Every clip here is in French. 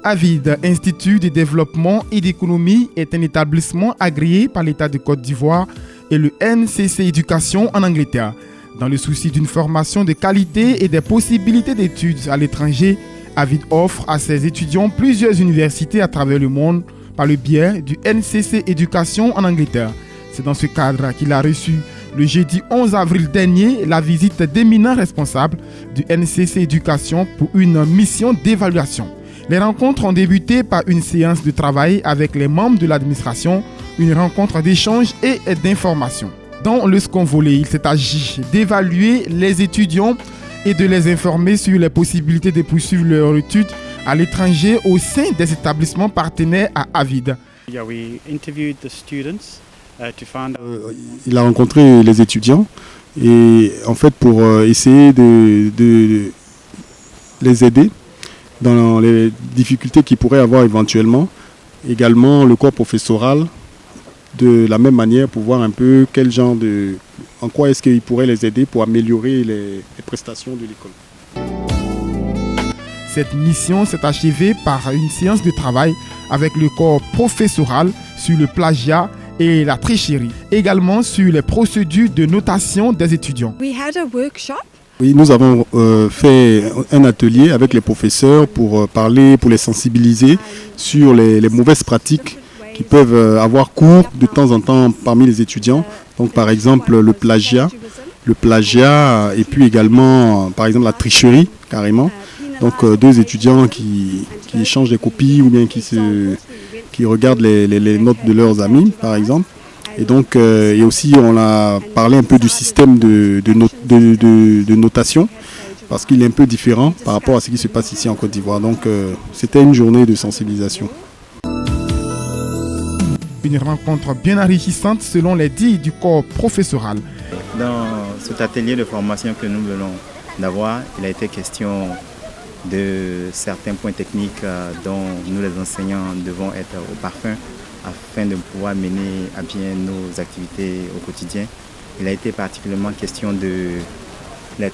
AVID, Institut de développement et d'économie, est un établissement agréé par l'État de Côte d'Ivoire et le NCC Éducation en Angleterre. Dans le souci d'une formation de qualité et des possibilités d'études à l'étranger, AVID offre à ses étudiants plusieurs universités à travers le monde par le biais du NCC Éducation en Angleterre. C'est dans ce cadre qu'il a reçu le jeudi 11 avril dernier la visite d'éminents responsables du NCC Éducation pour une mission d'évaluation. Les rencontres ont débuté par une séance de travail avec les membres de l'administration, une rencontre d'échange et d'information. Dans le second volet, il s'est agi d'évaluer les étudiants et de les informer sur les possibilités de poursuivre leur études à l'étranger au sein des établissements partenaires à AVID. Il a rencontré les étudiants et en fait pour essayer de les aider dans les difficultés qu'ils pourraient avoir éventuellement. Également le corps professoral, de la même manière pour voir un peu en quoi est-ce qu'il pourrait les aider pour améliorer les prestations de l'école. Cette mission s'est achevée par une séance de travail avec le corps professoral sur le plagiat et la tricherie, également sur les procédures de notation des étudiants. Oui, nous avons fait un atelier avec les professeurs pour parler, pour les sensibiliser sur les mauvaises pratiques qui peuvent avoir cours de temps en temps parmi les étudiants. Donc par exemple le plagiat et puis également par exemple la tricherie carrément. Donc deux étudiants qui échangent des copies ou bien qui regardent les notes de leurs amis par exemple. Et donc et aussi on a parlé un peu du système de notation parce qu'il est un peu différent par rapport à ce qui se passe ici en Côte d'Ivoire. Donc c'était une journée de sensibilisation. Une rencontre bien enrichissante selon les dires du corps professoral. Dans cet atelier de formation que nous venons d'avoir, il a été question de certains points techniques dont nous les enseignants devons être au parfum afin de pouvoir mener à bien nos activités au quotidien. Il a été particulièrement question de la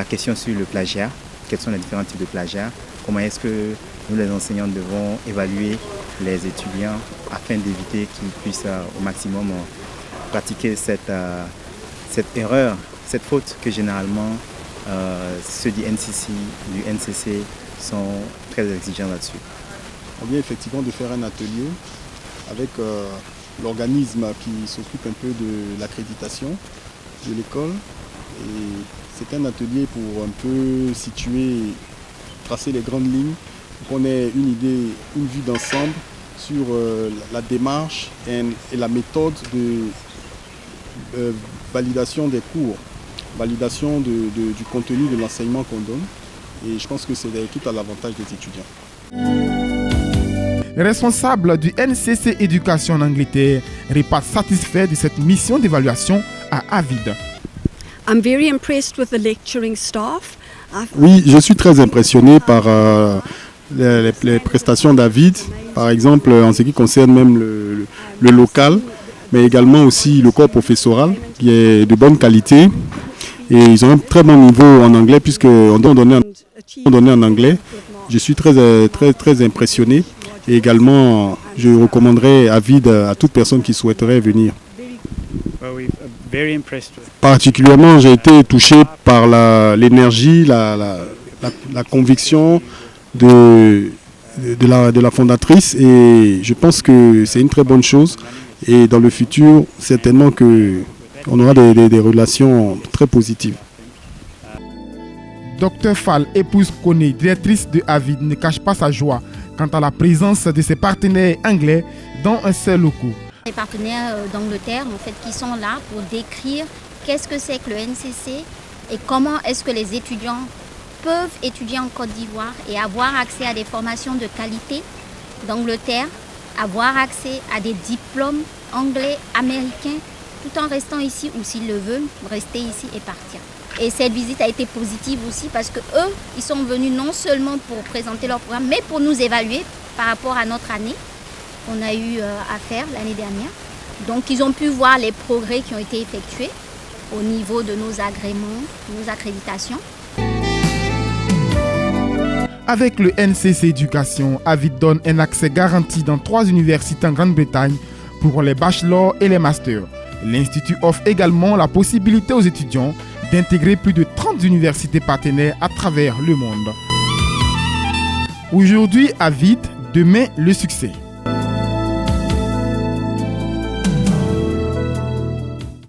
question sur le plagiat. Quels sont les différents types de plagiat? Comment est-ce que nous les enseignants devons évaluer les étudiants afin d'éviter qu'ils puissent au maximum pratiquer cette erreur, cette faute que généralement ceux du NCC sont très exigeants là-dessus. On vient effectivement de faire un atelier avec l'organisme qui s'occupe un peu de l'accréditation de l'école. Et c'est un atelier pour un peu tracer les grandes lignes, pour qu'on ait une idée, une vue d'ensemble sur la démarche et la méthode de validation des cours, validation du contenu de l'enseignement qu'on donne. Et je pense que c'est tout à l'avantage des étudiants. Les responsables du NCC Éducation en Angleterre repartent satisfaits de cette mission d'évaluation à AVID. Oui, je suis très impressionné par les prestations d'AVID, par exemple en ce qui concerne même le local, mais également aussi le corps professoral qui est de bonne qualité. Et ils ont un très bon niveau en anglais puisqu'on donne en anglais. Je suis très impressionné. Et également, je recommanderais AVID à toute personne qui souhaiterait venir. Particulièrement, j'ai été touché par l'énergie, la conviction de la fondatrice et je pense que c'est une très bonne chose. Et dans le futur, certainement qu'on aura des relations très positives. Dr Fall, épouse Koné, directrice de AVID, ne cache pas sa joie quant à la présence de ses partenaires anglais dans un seul locaux. Les partenaires d'Angleterre en fait, qui sont là pour décrire qu'est-ce que c'est que le NCC et comment est-ce que les étudiants peuvent étudier en Côte d'Ivoire et avoir accès à des formations de qualité d'Angleterre, avoir accès à des diplômes anglais, américains, tout en restant ici ou s'ils le veulent, rester ici et partir. Et cette visite a été positive aussi parce que eux, ils sont venus non seulement pour présenter leur programme, mais pour nous évaluer par rapport à notre année qu'on a eu à faire l'année dernière. Donc ils ont pu voir les progrès qui ont été effectués au niveau de nos agréments, nos accréditations. Avec le NCC Éducation, Avid donne un accès garanti dans 3 universités en Grande-Bretagne pour les bachelors et les masters. L'Institut offre également la possibilité aux étudiants d'intégrer plus de 30 universités partenaires à travers le monde. Aujourd'hui, Avid, demain, le succès.